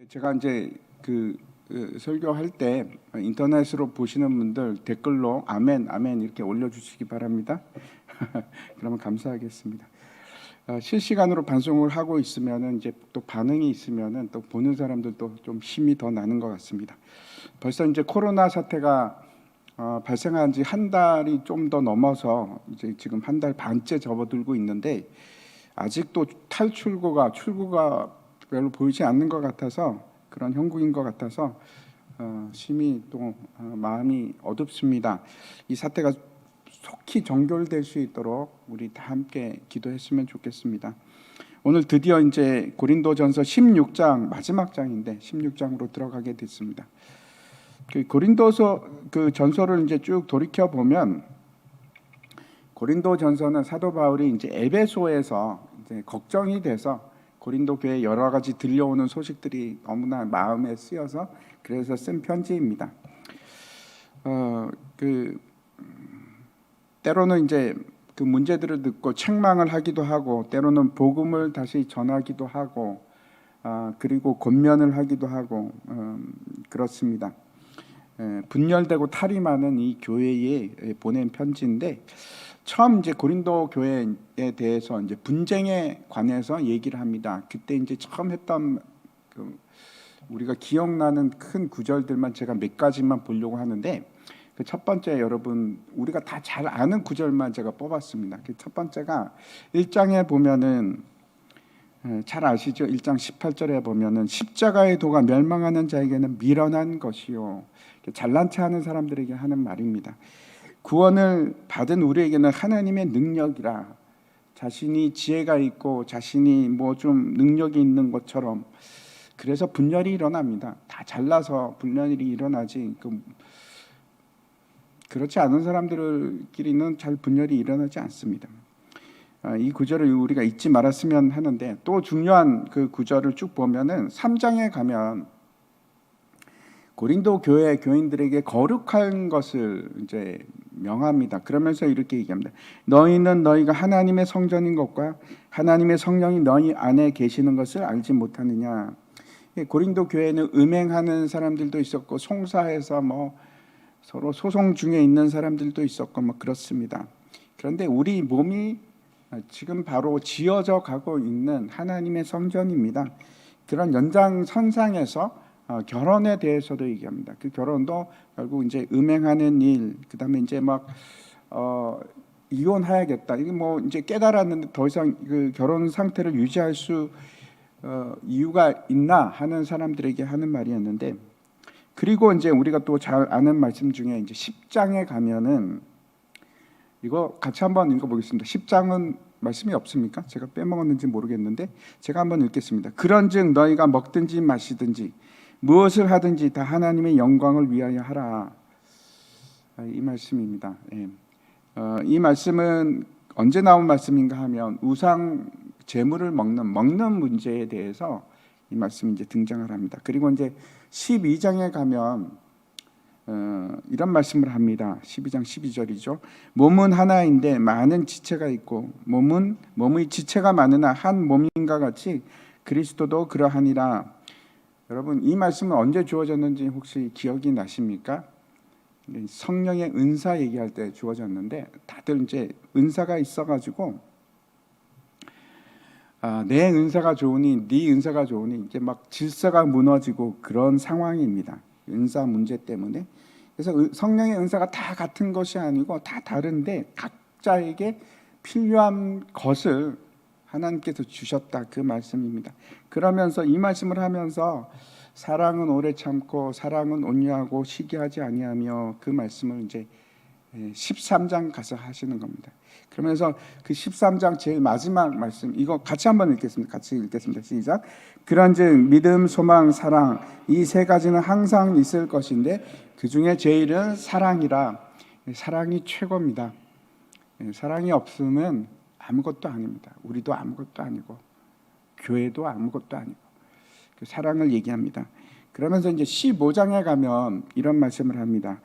제가 이제 설교할 때 인터넷으로 보시는 분들 댓글로 아멘, 아멘 이렇게 올려주시기 바랍니다. 그러면 감사하겠습니다. 실시간으로 방송을 하고 있으면은 이제 또 반응이 있으면은 또 보는 사람들도 좀 힘이 더 나는 것 같습니다. 벌써 이제 코로나 사태가 발생한 지 한 달이 좀 더 넘어서 이제 지금 한 달 반째 접어들고 있는데 아직도 출구가 별로 보이지 않는 것 같아서 그런 형국인 것 같아서 심히 또 마음이 어둡습니다. 이 사태가 속히 정결될 수 있도록 우리 다 함께 기도했으면 좋겠습니다. 오늘 드디어 이제 고린도전서 16장 마지막 장인데 16장으로 들어가게 됐습니다. 그 고린도서 그 전서를 이제 쭉 돌이켜 보면 고린도전서는 사도 바울이 이제 에베소에서 이제 걱정이 돼서 고린도 교회에 여러 가지 들려오는 소식들이 너무나 마음에 쓰여서 그래서 쓴 편지입니다. 때로는 이제 그 문제들을 듣고 책망을 하기도 하고 때로는 복음을 다시 전하기도 하고 그리고 권면을 하기도 하고 그렇습니다. 분열되고 탈이 많은 이 교회에 보낸 편지인데 처음 이제 고린도 교회에 대해서 이제 분쟁에 관해서 얘기를 합니다. 그때 이제 처음 했던 우리가 기억나는 큰 구절들만 제가 몇 가지만 보려고 하는데 그 첫 번째 여러분 우리가 다 잘 아는 구절만 제가 뽑았습니다. 그 첫 번째가 1장에 보면은 잘 아시죠? 1장 18절에 보면은 십자가의 도가 멸망하는 자에게는 미련한 것이요. 잘난 체 하는 사람들에게 하는 말입니다. 구원을 받은 우리에게는 하나님의 능력이라 자신이 지혜가 있고 자신이 뭐 좀 능력이 있는 것처럼 그래서 분열이 일어납니다. 다 잘나서 분열이 일어나지 그렇지 않은 사람들끼리는 잘 분열이 일어나지 않습니다. 이 구절을 우리가 잊지 말았으면 하는데 또 중요한 그 구절을 쭉 보면은 3장에 가면 고린도 교회 교인들에게 거룩한 것을 이제 명합니다. 그러면서 이렇게 얘기합니다. 너희는 너희가 하나님의 성전인 것과 하나님의 성령이 너희 안에 계시는 것을 알지 못하느냐. 고린도 교회는 음행하는 사람들도 있었고 송사해서 뭐 서로 소송 중에 있는 사람들도 있었고 뭐 그렇습니다. 그런데 우리 몸이 지금 바로 지어져 가고 있는 하나님의 성전입니다. 그런 연장선상에서 결혼에 대해서도 얘기합니다. 그 결혼도 결국 이제 음행하는 일, 그다음에 이제 막 이혼해야겠다. 이게 뭐 이제 깨달았는데 더 이상 그 결혼 상태를 유지할 수 이유가 있나 하는 사람들에게 하는 말이었는데, 그리고 이제 우리가 또 잘 아는 말씀 중에 이제 10장에 가면은 이거 같이 한번 읽어보겠습니다. 10장은 말씀이 없습니까? 제가 빼먹었는지 모르겠는데 제가 한번 읽겠습니다. 그런즉 너희가 먹든지 마시든지 무엇을 하든지 다 하나님의 영광을 위하여 하라. 이 말씀입니다. 이 말씀은 언제 나온 말씀인가 하면 우상 제물을 먹는 문제에 대해서 이 말씀이 이제 등장을 합니다. 그리고 이제 12장에 가면 이런 말씀을 합니다. 12장 12절이죠. 몸은 하나인데 많은 지체가 있고 몸의 지체가 많으나 한 몸인가 같이 그리스도도 그러하니라. 여러분 이 말씀은 언제 주어졌는지 혹시 기억이 나십니까? 성령의 은사 얘기할 때 주어졌는데 다들 이제 은사가 있어가지고 내 은사가 좋으니 네 은사가 좋으니 이제 막 질서가 무너지고 그런 상황입니다. 은사 문제 때문에. 그래서 성령의 은사가 다 같은 것이 아니고 다 다른데 각자에게 필요한 것을 하나님께서 주셨다 그 말씀입니다. 그러면서 이 말씀을 하면서 사랑은 오래 참고 사랑은 온유하고 시기하지 아니하며 그 말씀을 이제 13장 가서 하시는 겁니다. 그러면서 그 13장 제일 마지막 말씀 이거 같이 한번 읽겠습니다. 같이 읽겠습니다. 시작. 그런즉 믿음, 소망, 사랑 이 세 가지는 항상 있을 것인데 그 중에 제일은 사랑이라. 사랑이 최고입니다. 사랑이 없으면 아무것도 아닙니다. 우리도 아무것도 아니고 교회도 아무것도 아니고 그 사랑을 얘기합니다. 그러면서 이제 15장에 가면 이런 말씀을 합니다.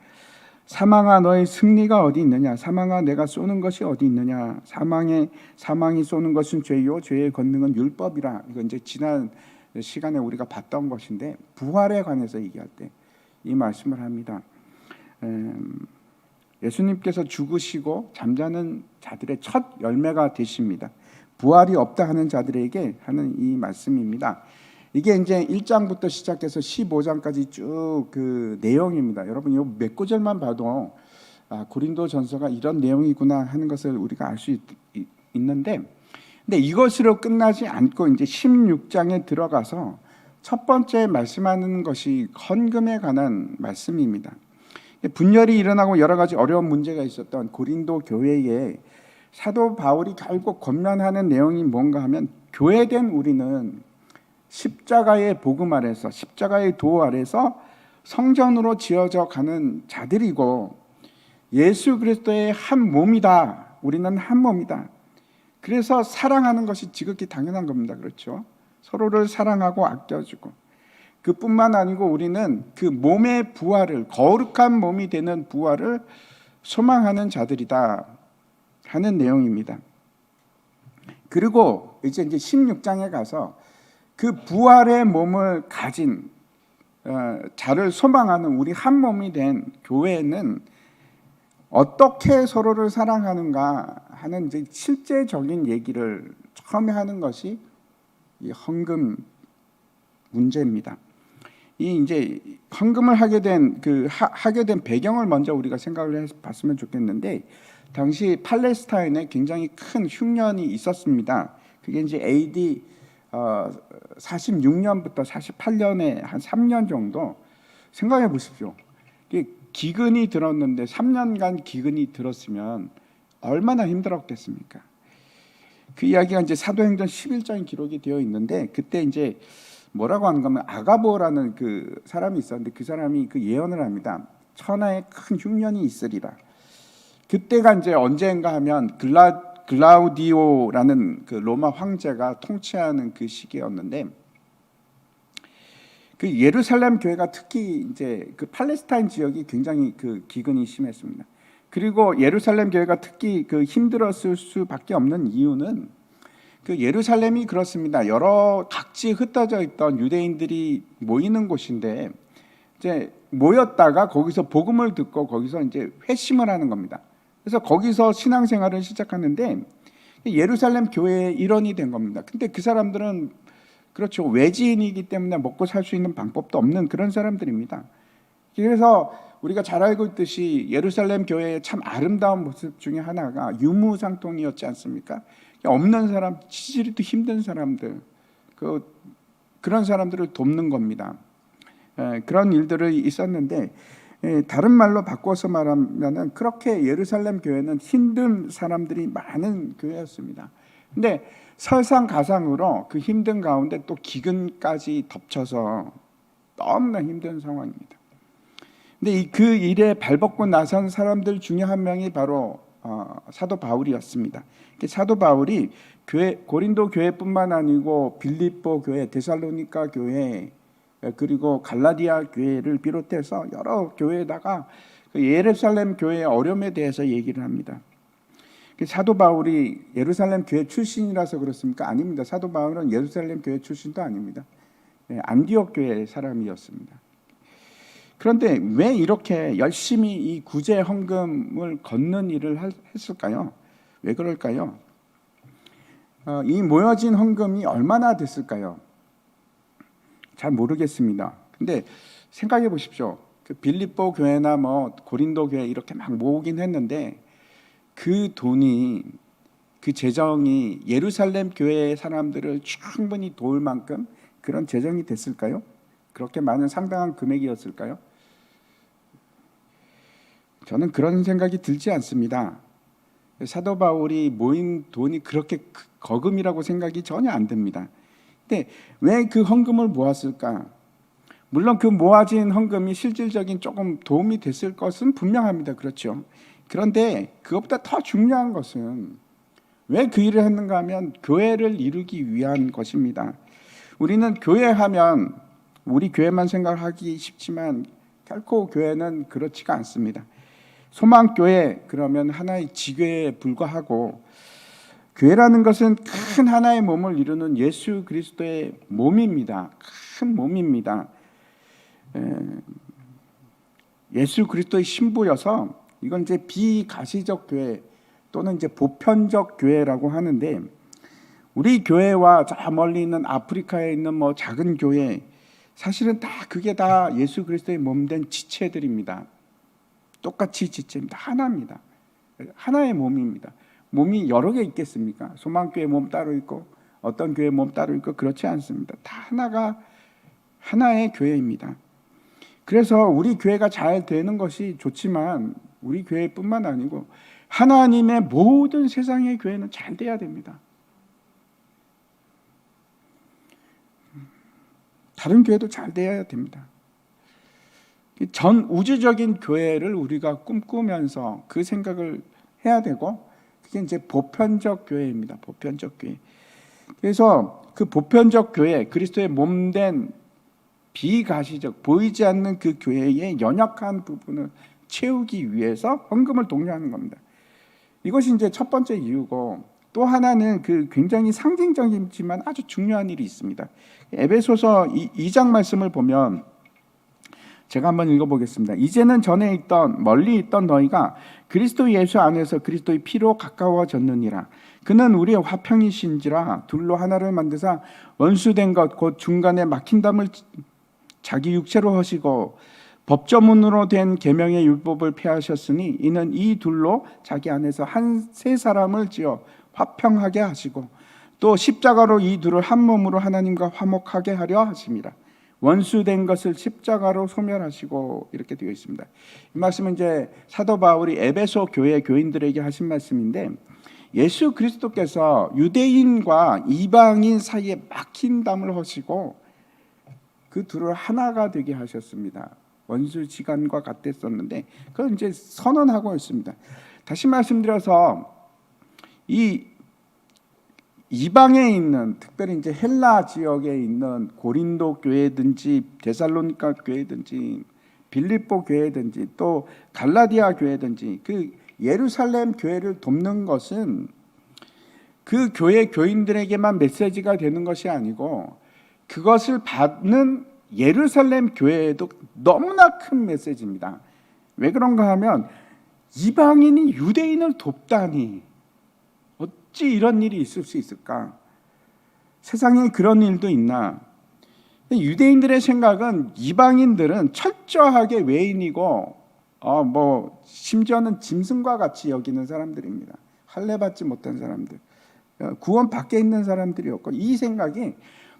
사망아 너의 승리가 어디 있느냐? 사망아 내가 쏘는 것이 어디 있느냐? 사망이 쏘는 것은 죄요 죄의 권능은 율법이라. 이거 이제 지난 시간에 우리가 봤던 것인데 부활에 관해서 얘기할 때 이 말씀을 합니다. 예수님께서 죽으시고 잠자는 자들의 첫 열매가 되십니다. 부활이 없다 하는 자들에게 하는 이 말씀입니다. 이게 이제 1장부터 시작해서 15장까지 쭉 그 내용입니다. 여러분 이 몇 구절만 봐도 고린도전서가 이런 내용이구나 하는 것을 우리가 알 수 있는데, 근데 이것으로 끝나지 않고 이제 16장에 들어가서 첫 번째 말씀하는 것이 헌금에 관한 말씀입니다. 분열이 일어나고 여러 가지 어려운 문제가 있었던 고린도 교회에 사도 바울이 결국 권면하는 내용이 뭔가 하면, 교회된 우리는 십자가의 복음 아래서, 십자가의 도 아래서 성전으로 지어져 가는 자들이고 예수 그리스도의 한 몸이다. 우리는 한 몸이다. 그래서 사랑하는 것이 지극히 당연한 겁니다. 그렇죠? 서로를 사랑하고 아껴주고, 그뿐만 아니고 우리는 그 몸의 부활을, 거룩한 몸이 되는 부활을 소망하는 자들이다 하는 내용입니다. 그리고 이제 16장에 가서 그 부활의 몸을 가진 자를 소망하는 우리 한 몸이 된 교회는 어떻게 서로를 사랑하는가 하는 이제 실제적인 얘기를 처음에 하는 것이 이 헌금 문제입니다. 이 이제 헌금을 하게 된 배경을 먼저 우리가 생각을 해봤으면 좋겠는데, 당시 팔레스타인에 굉장히 큰 흉년이 있었습니다. 그게 이제 AD 46년부터 48년에 한 3년 정도 생각해 보십시오. 기근이 들었는데 3년간 기근이 들었으면 얼마나 힘들었겠습니까? 그 이야기가 이제 사도행전 11장에 기록이 되어 있는데, 그때 이제 뭐라고 하는가 하면 아가보라는 그 사람이 있었는데 그 사람이 그 예언을 합니다. 천하에 큰 흉년이 있으리라. 그때가 이제 언제인가 하면 글라우디오라는 그 로마 황제가 통치하는 그 시기였는데, 그 예루살렘 교회가 특히 이제 그 팔레스타인 지역이 굉장히 그 기근이 심했습니다. 그리고 예루살렘 교회가 특히 그 힘들었을 수밖에 없는 이유는 그 예루살렘이 그렇습니다. 여러 각지에 흩어져 있던 유대인들이 모이는 곳인데, 이제 모였다가 거기서 복음을 듣고 거기서 이제 회심을 하는 겁니다. 그래서 거기서 신앙생활을 시작하는데 예루살렘 교회의 일원이 된 겁니다. 근데 그 사람들은 그렇죠, 외지인이기 때문에 먹고 살 수 있는 방법도 없는 그런 사람들입니다. 그래서 우리가 잘 알고 있듯이 예루살렘 교회의 참 아름다운 모습 중에 하나가 유무상통이었지 않습니까? 없는 사람, 치질이도 힘든 사람들, 그런 사람들을 돕는 겁니다. 그런 일들이 있었는데, 다른 말로 바꿔서 말하면 그렇게 예루살렘 교회는 힘든 사람들이 많은 교회였습니다. 근데 설상가상으로 그 힘든 가운데 또 기근까지 덮쳐서 너무나 힘든 상황입니다. 근데 그 일에 발벗고 나선 사람들 중에 한 명이 바로 사도 바울이었습니다. 사도 바울이 고린도 교회뿐만 아니고 빌립보 교회, 데살로니가 교회, 그리고 갈라디아 교회를 비롯해서 여러 교회에다가 예루살렘 교회의 어려움에 대해서 얘기를 합니다. 사도 바울이 예루살렘 교회 출신이라서 그렇습니까? 아닙니다. 사도 바울은 예루살렘 교회 출신도 아닙니다. 안디옥 교회 사람이었습니다. 그런데 왜 이렇게 열심히 이 구제 헌금을 걷는 일을 했을까요? 왜 그럴까요? 이 모여진 헌금이 얼마나 됐을까요? 잘 모르겠습니다. 근데 생각해 보십시오. 그 빌립보 교회나 뭐 고린도 교회 이렇게 막 모으긴 했는데 그 돈이, 그 재정이 예루살렘 교회의 사람들을 충분히 도울 만큼 그런 재정이 됐을까요? 그렇게 많은 상당한 금액이었을까요? 저는 그런 생각이 들지 않습니다. 사도 바울이 모인 돈이 그렇게 거금이라고 생각이 전혀 안 듭니다. 근데 왜 그 헌금을 모았을까? 물론 그 모아진 헌금이 실질적인 조금 도움이 됐을 것은 분명합니다. 그렇죠? 그런데 그것보다 더 중요한 것은 왜 그 일을 했는가 하면 교회를 이루기 위한 것입니다. 우리는 교회하면 우리 교회만 생각하기 쉽지만 결코 교회는 그렇지가 않습니다. 소망교회 그러면 하나의 지교회에 불과하고, 교회라는 것은 큰 하나의 몸을 이루는 예수 그리스도의 몸입니다. 큰 몸입니다. 예수 그리스도의 신부여서 이건 이제 비가시적 교회 또는 이제 보편적 교회라고 하는데, 우리 교회와 저 멀리 있는 아프리카에 있는 뭐 작은 교회, 사실은 다 그게 다 예수 그리스도의 몸된 지체들입니다. 똑같이 지체입니다. 하나입니다. 하나의 몸입니다. 몸이 여러 개 있겠습니까? 소망교회 몸 따로 있고 어떤 교회 몸 따로 있고 그렇지 않습니다. 다 하나가 하나의 교회입니다. 그래서 우리 교회가 잘 되는 것이 좋지만 우리 교회뿐만 아니고 하나님의 모든 세상의 교회는 잘 돼야 됩니다. 다른 교회도 잘 돼야 됩니다. 전 우주적인 교회를 우리가 꿈꾸면서 그 생각을 해야 되고, 그게 이제 보편적 교회입니다. 보편적 교회. 그래서 그 보편적 교회, 그리스도의 몸된 비가시적, 보이지 않는 그 교회의 연약한 부분을 채우기 위해서 헌금을 독려하는 겁니다. 이것이 이제 첫 번째 이유고, 또 하나는 그 굉장히 상징적이지만 아주 중요한 일이 있습니다. 에베소서 2장 말씀을 보면 제가 한번 읽어보겠습니다. 이제는 전에 있던 멀리 있던 너희가 그리스도 예수 안에서 그리스도의 피로 가까워졌느니라. 그는 우리의 화평이신지라. 둘로 하나를 만드사 원수된 것 곧 중간에 막힌 담을 자기 육체로 하시고 법조문으로 된 계명의 율법을 폐하셨으니 이는 이 둘로 자기 안에서 한 세 사람을 지어 화평하게 하시고 또 십자가로 이 둘을 한 몸으로 하나님과 화목하게 하려 하심이라. 원수된 것을 십자가로 소멸하시고, 이렇게 되어 있습니다. 이 말씀은 이제 사도 바울이 에베소 교회 교인들에게 하신 말씀인데, 예수 그리스도께서 유대인과 이방인 사이에 막힌 담을 하시고 그 둘을 하나가 되게 하셨습니다. 원수지간과 같았었는데 그걸 이제 선언하고 있습니다. 다시 말씀드려서 이 이방에 있는, 특별히 이제 헬라 지역에 있는 고린도 교회든지 데살로니가 교회든지 빌립보 교회든지 또 갈라디아 교회든지 그 예루살렘 교회를 돕는 것은 그 교회 교인들에게만 메시지가 되는 것이 아니고 그것을 받는 예루살렘 교회에도 너무나 큰 메시지입니다. 왜 그런가 하면 이방인이 유대인을 돕다니 어찌 이런 일이 있을 수 있을까? 세상에 그런 일도 있나? 유대인들의 생각은 이방인들은 철저하게 외인이고 뭐 심지어는 짐승과 같이 여기는 사람들입니다. 할례받지 못한 사람들, 구원 밖에 있는 사람들이었고, 이 생각이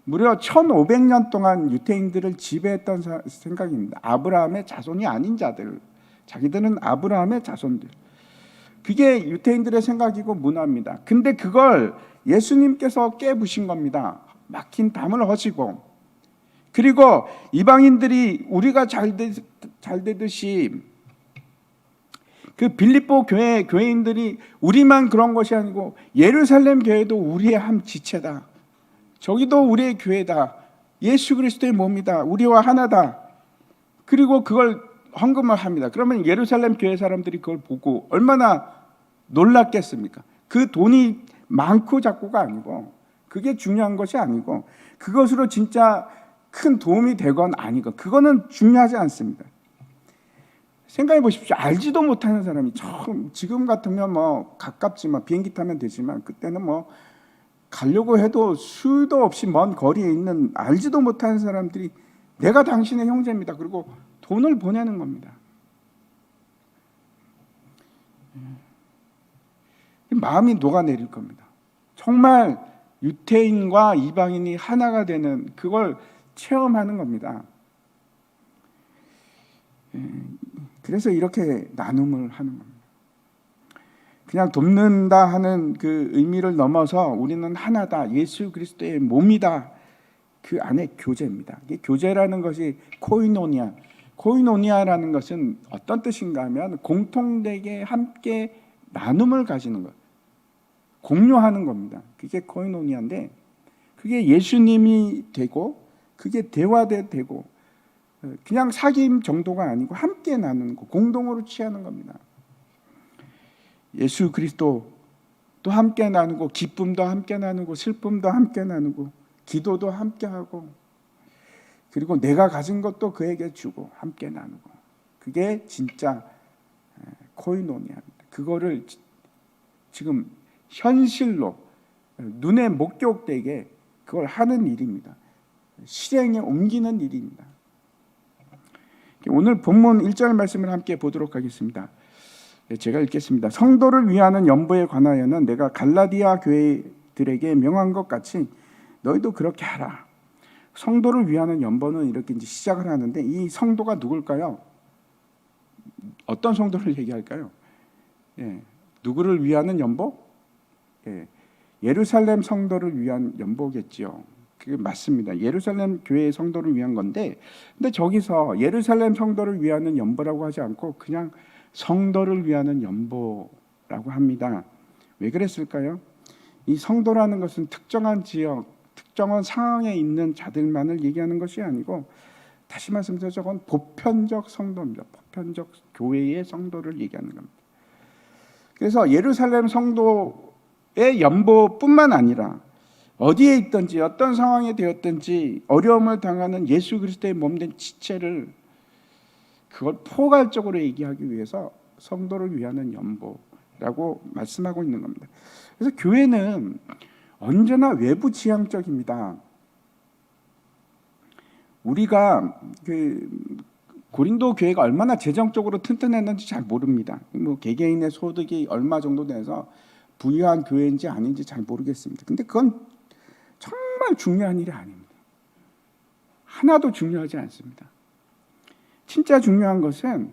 무려 1500년 동안 유대인들을 지배했던 생각입니다. 아브라함의 자손이 아닌 자들, 자기들은 아브라함의 자손들, 그게 유대인들의 생각이고 문화입니다. 근데 그걸 예수님께서 깨부신 겁니다. 막힌 담을 허시고, 그리고 이방인들이 우리가 잘 되듯이 그 빌립보 교회 교인들이 우리만 그런 것이 아니고 예루살렘 교회도 우리의 한 지체다. 저기도 우리의 교회다. 예수 그리스도의 몸이다. 우리와 하나다. 그리고 그걸 헌금을 합니다. 그러면 예루살렘 교회 사람들이 그걸 보고 얼마나 놀랐겠습니까? 그 돈이 많고 작고가 아니고, 그게 중요한 것이 아니고, 그것으로 진짜 큰 도움이 되건 아니건 그거는 중요하지 않습니다. 생각해 보십시오. 알지도 못하는 사람이 처음, 지금 같으면 뭐 가깝지만 비행기 타면 되지만 그때는 뭐 가려고 해도 수도 없이 먼 거리에 있는 알지도 못하는 사람들이 내가 당신의 형제입니다. 그리고 돈을 보내는 겁니다. 마음이 녹아내릴 겁니다. 정말 유태인과 이방인이 하나가 되는 그걸 체험하는 겁니다. 그래서 이렇게 나눔을 하는 겁니다. 그냥 돕는다 하는 그 의미를 넘어서 우리는 하나다, 예수 그리스도의 몸이다, 그 안에 교제입니다. 이게 교제라는 것이 코이노니아라는 것은 어떤 뜻인가 하면 공통되게 함께 나눔을 가지는 것, 공유하는 겁니다. 그게 코이노니아인데, 그게 예수님이 되고 그게 대화되고 그냥 사귐 정도가 아니고 함께 나누는 거, 공동으로 취하는 겁니다. 예수 그리스도 함께 나누고 기쁨도 함께 나누고 슬픔도 함께 나누고 기도도 함께 하고 그리고 내가 가진 것도 그에게 주고 함께 나누고 그게 진짜 코이노니아입니다. 그거를 지금 현실로 눈에 목격되게 그걸 하는 일입니다. 실행에 옮기는 일입니다. 오늘 본문 1절 말씀을 함께 보도록 하겠습니다. 제가 읽겠습니다. 성도를 위하는 연보에 관하여는 내가 갈라디아 교회들에게 명한 것 같이 너희도 그렇게 하라. 성도를 위하는 연보는 이렇게 이제 시작을 하는데 이 성도가 누굴까요? 어떤 성도를 얘기할까요? 누구를 위하는 연보? 예루살렘 성도를 위한 연보겠지요. 그게 맞습니다. 예루살렘 교회의 성도를 위한 건데, 근데 저기서 예루살렘 성도를 위하는 연보라고 하지 않고 그냥 성도를 위하는 연보라고 합니다. 왜 그랬을까요? 이 성도라는 것은 특정한 지역, 특정한 상황에 있는 자들만을 얘기하는 것이 아니고 다시 말씀드려 저건 보편적 성도입니다. 보편적 교회의 성도를 얘기하는 겁니다. 그래서 예루살렘 성도의 연보뿐만 아니라 어디에 있든지 어떤 상황에 되었든지 어려움을 당하는 예수 그리스도의 몸된 지체를 그걸 포괄적으로 얘기하기 위해서 성도를 위하는 연보라고 말씀하고 있는 겁니다. 그래서 교회는 언제나 외부 지향적입니다. 우리가 고린도 교회가 얼마나 재정적으로 튼튼했는지 잘 모릅니다. 개개인의 소득이 얼마 정도 돼서 부유한 교회인지 아닌지 잘 모르겠습니다. 근데 그건 정말 중요한 일이 아닙니다. 하나도 중요하지 않습니다. 진짜 중요한 것은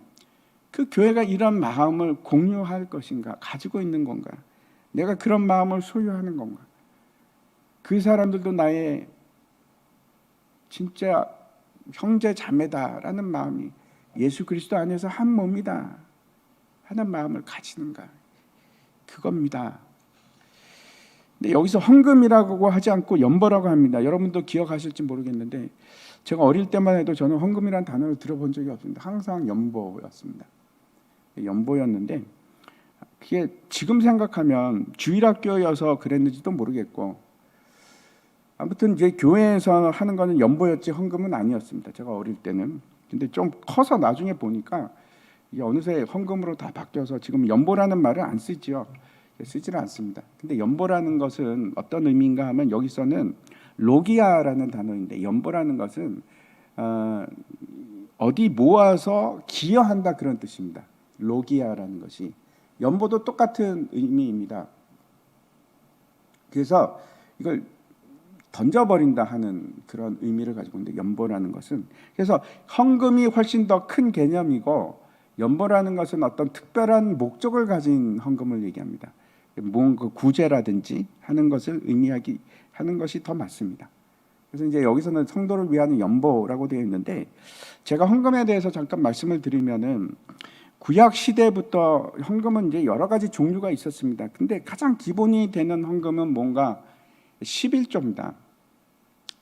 그 교회가 이런 마음을 공유할 것인가, 가지고 있는 건가, 내가 그런 마음을 소유하는 건가, 그 사람들도 나의 진짜 형제 자매다라는 마음이 예수 그리스도 안에서 한 몸이다 하는 마음을 가지는가, 그겁니다. 근데 여기서 헌금이라고 하지 않고 연보라고 합니다. 여러분도 기억하실지 모르겠는데 제가 어릴 때만 해도 저는 헌금이라는 단어를 들어본 적이 없습니다. 항상 연보였습니다. 연보였는데 그게 지금 생각하면 주일학교여서 그랬는지도 모르겠고 아무튼 이제 교회에서 하는 거는 연보였지 헌금은 아니었습니다. 제가 어릴 때는. 근데 좀 커서 나중에 보니까 이게 어느새 헌금으로 다 바뀌어서 지금 연보라는 말을 안 쓰죠. 쓰지는 않습니다. 근데 연보라는 것은 어떤 의미인가 하면 여기서는 로기아라는 단어인데 연보라는 것은 어디 모아서 기여한다 그런 뜻입니다. 로기아라는 것이 연보도 똑같은 의미입니다. 그래서 이걸 던져버린다 하는 그런 의미를 가지고 있는데 연보라는 것은 그래서 헌금이 훨씬 더 큰 개념이고 연보라는 것은 어떤 특별한 목적을 가진 헌금을 얘기합니다. 뭔가 구제라든지 하는 것을 의미하기 하는 것이 더 맞습니다. 그래서 이제 여기서는 성도를 위한 연보라고 되어 있는데 제가 헌금에 대해서 잠깐 말씀을 드리면은 구약 시대부터 헌금은 이제 여러 가지 종류가 있었습니다. 근데 가장 기본이 되는 헌금은 뭔가 11조입니다.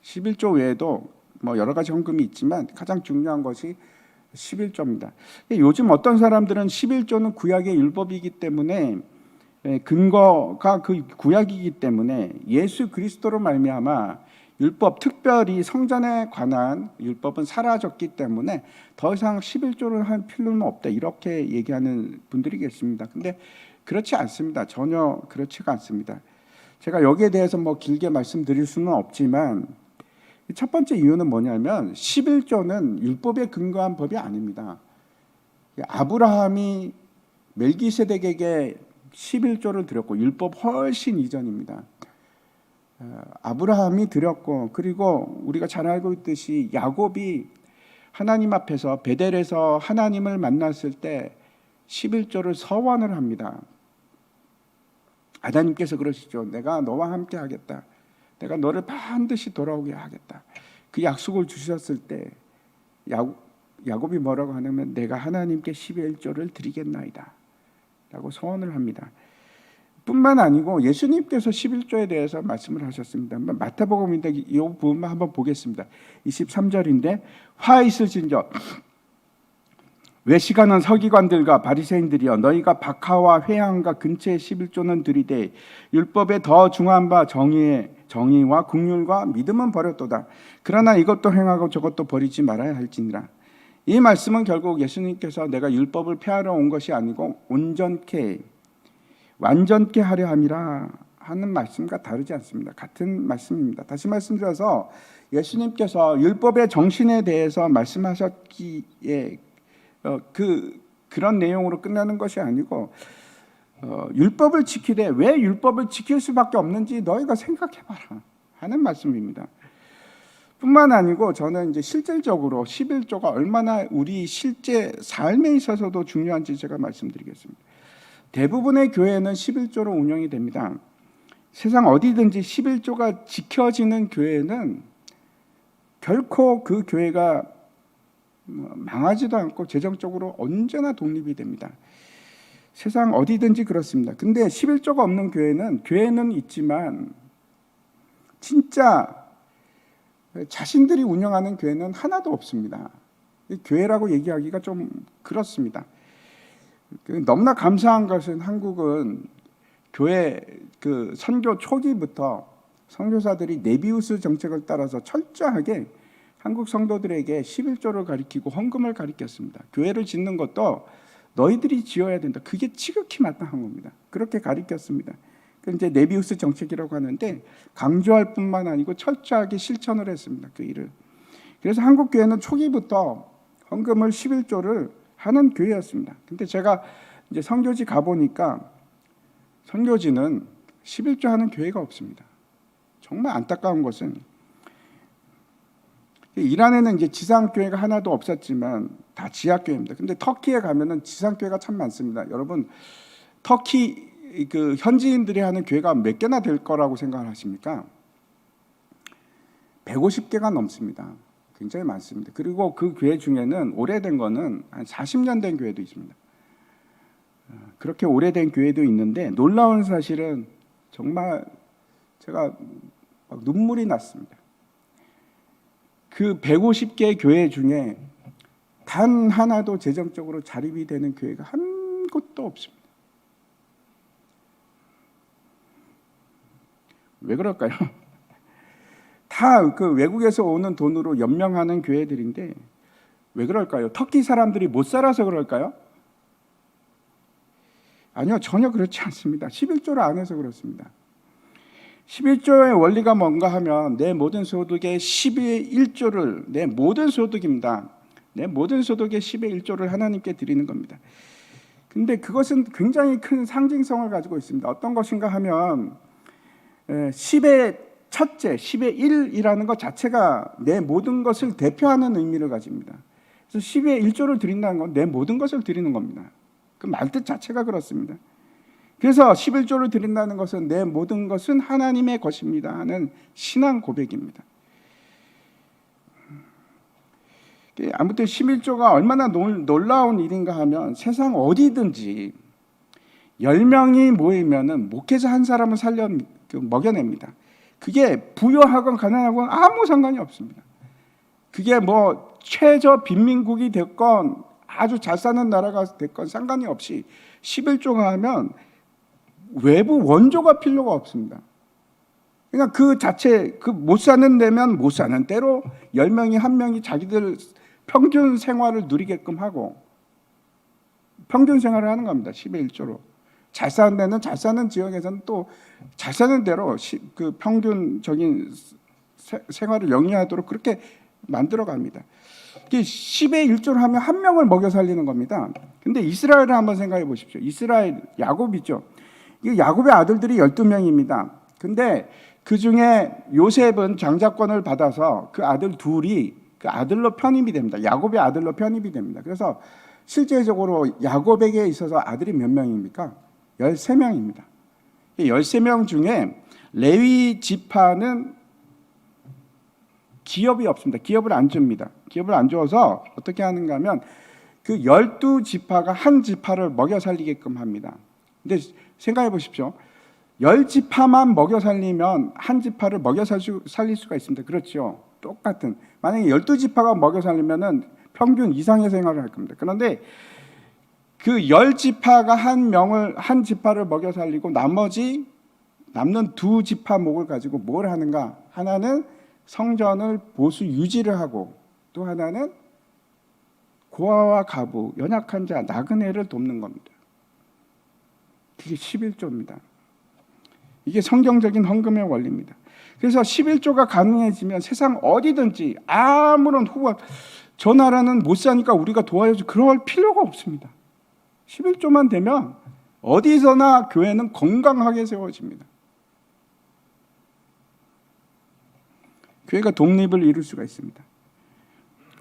11조 외에도 뭐 여러 가지 헌금이 있지만 가장 중요한 것이 11조입니다. 요즘 어떤 사람들은 11조는 구약의 율법이기 때문에 근거가 그 구약이기 때문에 예수 그리스도로 말미암아 율법, 특별히 성전에 관한 율법은 사라졌기 때문에 더 이상 11조를 할 필요는 없다 이렇게 얘기하는 분들이 계십니다. 근데 그렇지 않습니다. 전혀 그렇지가 않습니다. 제가 여기에 대해서 뭐 길게 말씀드릴 수는 없지만 첫 번째 이유는 뭐냐면 11조는 율법에 근거한 법이 아닙니다. 아브라함이 멜기세덱에게 11조를 드렸고 율법 훨씬 이전입니다. 아브라함이 드렸고 그리고 우리가 잘 알고 있듯이 야곱이 하나님 앞에서 베델에서 하나님을 만났을 때 11조를 서원을 합니다. 하나님께서 그러시죠. 내가 너와 함께 하겠다. 내가 너를 반드시 돌아오게 하겠다. 그 약속을 주셨을 때 야곱이 뭐라고 하냐면 내가 하나님께 11조를 드리겠나이다 라고 서원을 합니다. 뿐만 아니고 예수님께서 11조에 대해서 말씀을 하셨습니다. 마태복음인데 이 부분만 한번 보겠습니다. 23절인데 화 있을진저 외식하는 서기관들과 바리새인들이여, 너희가 박하와 회향과 근처의 11조는 들이되 율법에 더 중한 바 정의와 긍휼과 믿음은 버렸도다. 그러나 이것도 행하고 저것도 버리지 말아야 할지니라. 이 말씀은 결국 예수님께서 내가 율법을 폐하러 온 것이 아니고 완전케 하려 함이라 하는 말씀과 다르지 않습니다. 같은 말씀입니다. 다시 말씀드려서 예수님께서 율법의 정신에 대해서 말씀하셨기에 그런 내용으로 끝나는 것이 아니고, 율법을 지키되 왜 율법을 지킬 수밖에 없는지 너희가 생각해봐라 하는 말씀입니다. 뿐만 아니고 저는 이제 실질적으로 11조가 얼마나 우리 실제 삶에 있어서도 중요한지 제가 말씀드리겠습니다. 대부분의 교회는 11조로 운영이 됩니다. 세상 어디든지 11조가 지켜지는 교회는 결코 그 교회가 망하지도 않고 재정적으로 언제나 독립이 됩니다. 세상 어디든지 그렇습니다. 근데 11조가 없는 교회는 있지만 진짜 자신들이 운영하는 교회는 하나도 없습니다. 교회라고 얘기하기가 좀 그렇습니다. 너무나 감사한 것은 한국은 교회 선교 초기부터 선교사들이 네비우스 정책을 따라서 철저하게 한국 성도들에게 11조를 가리키고 헌금을 가리켰습니다. 교회를 짓는 것도 너희들이 지어야 된다. 그게 지극히 마땅한 겁니다. 그렇게 가리켰습니다. 이제 네비우스 정책이라고 하는데 강조할 뿐만 아니고 철저하게 실천을 했습니다. 그 일을. 그래서 한국 교회는 초기부터 헌금을 11조를 하는 교회였습니다. 근데 제가 이제 선교지 가보니까 선교지는 11조 하는 교회가 없습니다. 정말 안타까운 것은 이란에는 이제 지상교회가 하나도 없었지만 다 지하교회입니다. 근데 터키에 가면은 지상교회가 참 많습니다. 여러분, 터키 현지인들이 하는 교회가 몇 개나 될 거라고 생각하십니까? 150개가 넘습니다. 굉장히 많습니다. 그리고 그 교회 중에는 오래된 거는 한 40년 된 교회도 있습니다. 그렇게 오래된 교회도 있는데 놀라운 사실은 정말 제가 막 눈물이 났습니다. 그 150개 교회 중에 단 하나도 재정적으로 자립이 되는 교회가 한 곳도 없습니다. 왜 그럴까요? 다 그 외국에서 오는 돈으로 연명하는 교회들인데 왜 그럴까요? 터키 사람들이 못 살아서 그럴까요? 아니요, 전혀 그렇지 않습니다. 11조를 안 해서 그렇습니다. 11조의 원리가 뭔가 하면 내 모든 소득의 10의 1조를, 내 모든 소득입니다. 내 모든 소득의 10의 1조를 하나님께 드리는 겁니다. 근데 그것은 굉장히 큰 상징성을 가지고 있습니다. 어떤 것인가 하면 10의 첫째, 10의 1이라는 것 자체가 내 모든 것을 대표하는 의미를 가집니다. 그래서 10의 1조를 드린다는 건 내 모든 것을 드리는 겁니다. 그 말뜻 자체가 그렇습니다. 그래서 11조를 드린다는 것은 내 모든 것은 하나님의 것입니다 하는 신앙 고백입니다. 아무튼 11조가 얼마나 놀라운 일인가 하면 세상 어디든지 10명이 모이면은 목회자 한 사람을 먹여냅니다. 그게 부유하건 가난하건 아무 상관이 없습니다. 그게 뭐 최저 빈민국이 됐건 아주 잘 사는 나라가 됐건 상관이 없이 11조가 하면 외부 원조가 필요가 없습니다. 그러니까 그 자체 못 사는 데면 못 사는 대로 10명이 한 명이 자기들 평균 생활을 누리게끔 하고 평균 생활을 하는 겁니다. 10의 1조로. 잘 사는 데는 잘 사는 지역에서는 또 잘 사는 대로 그 평균적인 생활을 영위하도록 그렇게 만들어 갑니다. 10의 1조를 하면 한 명을 먹여 살리는 겁니다. 근데 이스라엘을 한번 생각해 보십시오. 이스라엘 야곱이죠. 이 야곱의 아들들이 12명입니다. 근데 그 중에 요셉은 장자권을 받아서 그 아들 둘이 그 아들로 편입이 됩니다. 야곱의 아들로 편입이 됩니다. 그래서 실제적으로 야곱에게 있어서 아들이 몇 명입니까? 13명입니다. 13명 중에 레위 지파는 기업이 없습니다. 기업을 안 줍니다. 기업을 안 줘서 어떻게 하는가 하면 그 12지파가 한 지파를 먹여 살리게끔 합니다. 근데 생각해 보십시오. 10지파만 먹여 살리면 한 지파를 먹여 살릴 수가 있습니다. 그렇죠. 똑같은. 만약에 12지파가 먹여 살리면은 평균 이상의 생활을 할 겁니다. 그런데 그 10지파가 한 지파를 먹여 살리고 나머지 남는 2지파 목을 가지고 뭘 하는가? 하나는 성전을 보수 유지를 하고 또 하나는 고아와 가부, 연약한 자, 나그네를 돕는 겁니다. 그게 11조입니다. 이게 성경적인 헌금의 원리입니다. 그래서 11조가 가능해지면 세상 어디든지 아무런 후원, 저 나라는 못 사니까 우리가 도와야지 그럴 필요가 없습니다. 11조만 되면 어디서나 교회는 건강하게 세워집니다. 교회가 독립을 이룰 수가 있습니다.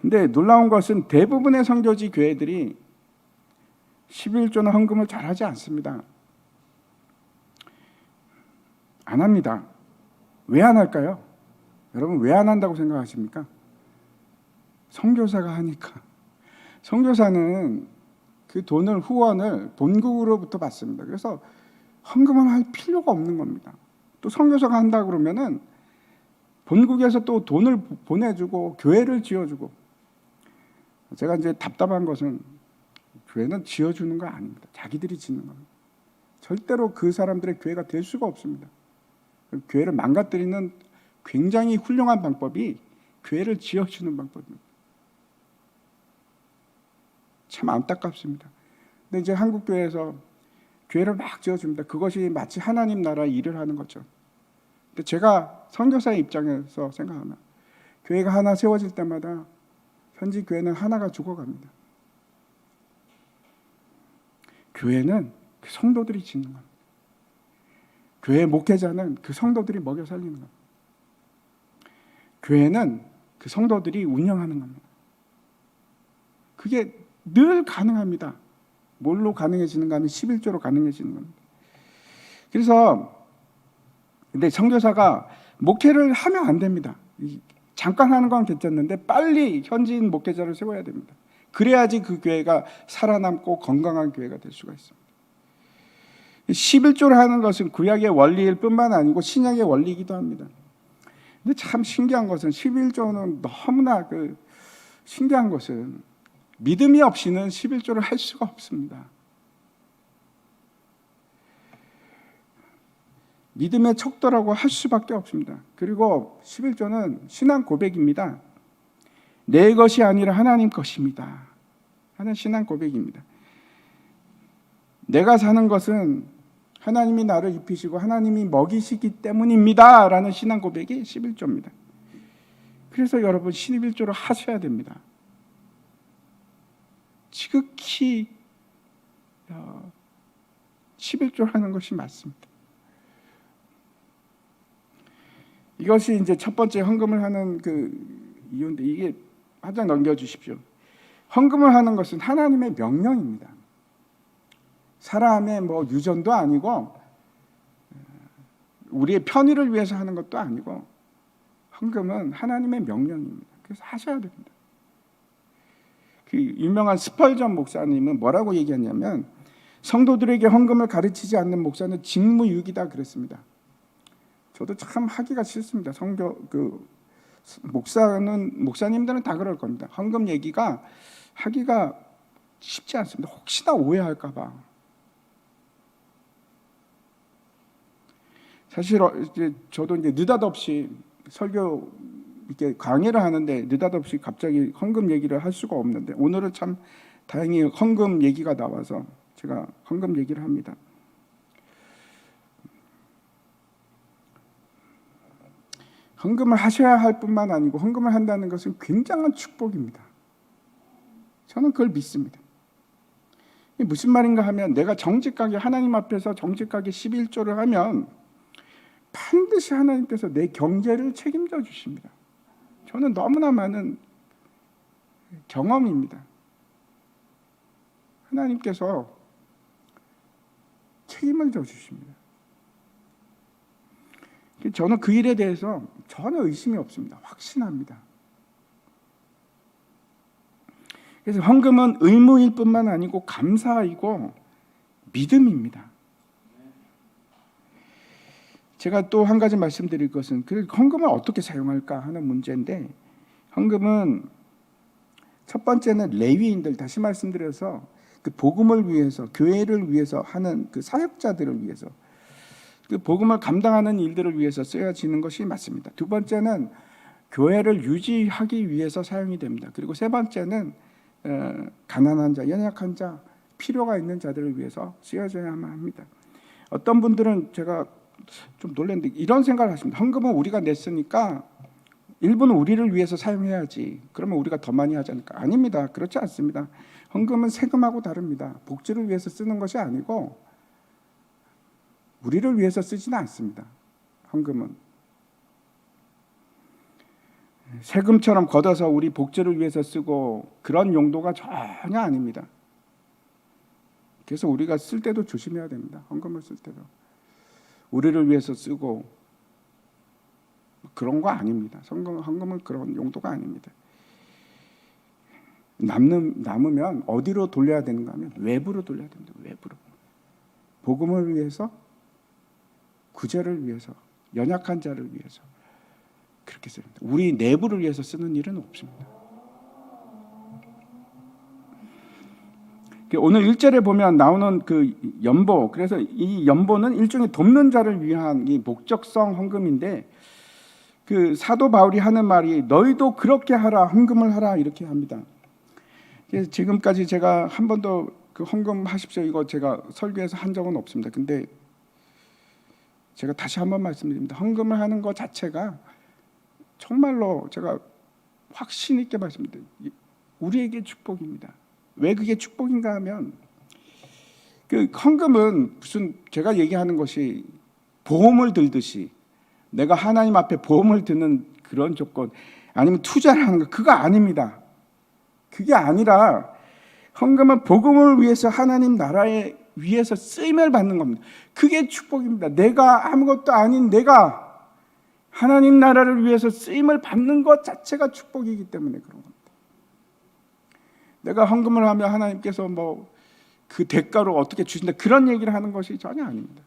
근데 놀라운 것은 대부분의 선교지 교회들이 11조나 헌금을 잘하지 않습니다. 안 합니다. 왜 안 할까요? 여러분 왜 안 한다고 생각하십니까? 선교사가 하니까. 선교사는 그 돈을 후원을 본국으로부터 받습니다. 그래서 헌금을 할 필요가 없는 겁니다. 또 선교사가 한다 그러면은 본국에서 또 돈을 보내주고 교회를 지어주고. 제가 이제 답답한 것은 교회는 지어주는 거 아닙니다. 자기들이 짓는 겁니다. 절대로 그 사람들의 교회가 될 수가 없습니다. 교회를 망가뜨리는 굉장히 훌륭한 방법이 교회를 지어주는 방법입니다. 참 안타깝습니다. 근데 이제 한국 교회에서 교회를 막 지어줍니다. 그것이 마치 하나님 나라 일을 하는 거죠. 근데 제가 선교사의 입장에서 생각하면 교회가 하나 세워질 때마다 현지 교회는 하나가 죽어갑니다. 교회는 그 성도들이 짓는 겁니다. 교회 목회자는 그 성도들이 먹여 살리는 겁니다. 교회는 그 성도들이 운영하는 겁니다. 그게 늘 가능합니다. 뭘로 가능해지는가 하면 11조로 가능해지는 겁니다. 그래서 근데 선교사가 목회를 하면 안 됩니다. 잠깐 하는 건 괜찮는데 빨리 현지인 목회자를 세워야 됩니다. 그래야지 그 교회가 살아남고 건강한 교회가 될 수가 있습니다. 11조를 하는 것은 구약의 원리일 뿐만 아니고 신약의 원리이기도 합니다. 근데 참 신기한 것은 11조는 너무나 신기한 것은 믿음이 없이는 11조를 할 수가 없습니다. 믿음의 척도라고 할 수밖에 없습니다. 그리고 11조는 신앙 고백입니다. 내 것이 아니라 하나님 것입니다 하는 신앙 고백입니다. 내가 사는 것은 하나님이 나를 입히시고 하나님이 먹이시기 때문입니다 라는 신앙 고백이 11조입니다. 그래서 여러분 11조를 하셔야 됩니다. 지극히 11조를 하는 것이 맞습니다. 이것이 이제 첫 번째 헌금을 하는 그 이유인데, 이게 한 장 넘겨주십시오. 헌금을 하는 것은 하나님의 명령입니다. 사람의 유전도 아니고 우리의 편의를 위해서 하는 것도 아니고 헌금은 하나님의 명령입니다. 그래서 하셔야 됩니다. 그 유명한 스펄전 목사님은 뭐라고 얘기했냐면 성도들에게 헌금을 가르치지 않는 목사는 직무유기다 그랬습니다. 저도 참 하기가 싫습니다. 목사님들은 다 그럴 겁니다. 헌금 얘기가 하기가 쉽지 않습니다. 혹시나 오해할까 봐. 사실 저도 이제 느닷없이 설교 이렇게 강의를 하는데 느닷없이 갑자기 헌금 얘기를 할 수가 없는데 오늘은 참 다행히 헌금 얘기가 나와서 제가 헌금 얘기를 합니다. 헌금을 하셔야 할 뿐만 아니고 헌금을 한다는 것은 굉장한 축복입니다. 저는 그걸 믿습니다. 이게 무슨 말인가 하면 내가 정직하게 하나님 앞에서 정직하게 11조를 하면 반드시 하나님께서 내 경제를 책임져 주십니다. 저는 너무나 많은 경험입니다. 하나님께서 책임을 져 주십니다. 저는 그 일에 대해서 전혀 의심이 없습니다. 확신합니다. 그래서 헌금은 의무일 뿐만 아니고 감사이고 믿음입니다. 제가 또 한 가지 말씀드릴 것은 헌금을 어떻게 사용할까 하는 문제인데, 헌금은 첫 번째는 레위인들, 다시 말씀드려서 그 복음을 위해서, 교회를 위해서 하는 그 사역자들을 위해서, 그 복음을 감당하는 일들을 위해서 쓰여지는 것이 맞습니다. 두 번째는 교회를 유지하기 위해서 사용이 됩니다. 그리고 세 번째는 가난한 자, 연약한 자, 필요가 있는 자들을 위해서 쓰여져야만 합니다. 어떤 분들은 제가 좀 놀랐는데 이런 생각을 하십니다. 헌금은 우리가 냈으니까 일부는 우리를 위해서 사용해야지. 그러면 우리가 더 많이 하지 않을까? 아닙니다. 그렇지 않습니다. 헌금은 세금하고 다릅니다. 복지를 위해서 쓰는 것이 아니고 우리를 위해서 쓰지는 않습니다. 헌금은 세금처럼 걷어서 우리 복지를 위해서 쓰고 그런 용도가 전혀 아닙니다. 그래서 우리가 쓸 때도 조심해야 됩니다. 헌금을 쓸 때도 우리를 위해서 쓰고 그런 거 아닙니다. 헌금은 그런 용도가 아닙니다. 남으면 어디로 돌려야 되는가 하면 외부로 돌려야 됩니다. 외부로. 복음을 위해서, 구제를 위해서, 연약한 자를 위해서 그렇게 씁니다. 우리 내부를 위해서 쓰는 일은 없습니다. 오늘 1절에 보면 나오는 그 연보, 그래서 이 연보는 일종의 돕는 자를 위한 이 목적성 헌금인데 그 사도 바울이 하는 말이 너희도 그렇게 하라, 헌금을 하라 이렇게 합니다. 지금까지 제가 한 번도 그 헌금 하십시오 이거 제가 설교에서 한 적은 없습니다. 근데 제가 다시 한번 말씀드립니다. 헌금을 하는 것 자체가 정말로 제가 확신 있게 말씀드립니다. 우리에게 축복입니다. 왜 그게 축복인가 하면 그 헌금은 무슨 제가 얘기하는 것이 보험을 들듯이 내가 하나님 앞에 보험을 드는 그런 조건 아니면 투자를 하는 거 그거 아닙니다. 그게 아니라 헌금은 복음을 위해서 하나님 나라에 위해서 쓰임을 받는 겁니다. 그게 축복입니다. 내가 아무것도 아닌 내가 하나님 나라를 위해서 쓰임을 받는 것 자체가 축복이기 때문에 그런 겁니다. 내가 헌금을 하면 하나님께서 뭐 그 대가로 어떻게 주신다 그런 얘기를 하는 것이 전혀 아닙니다.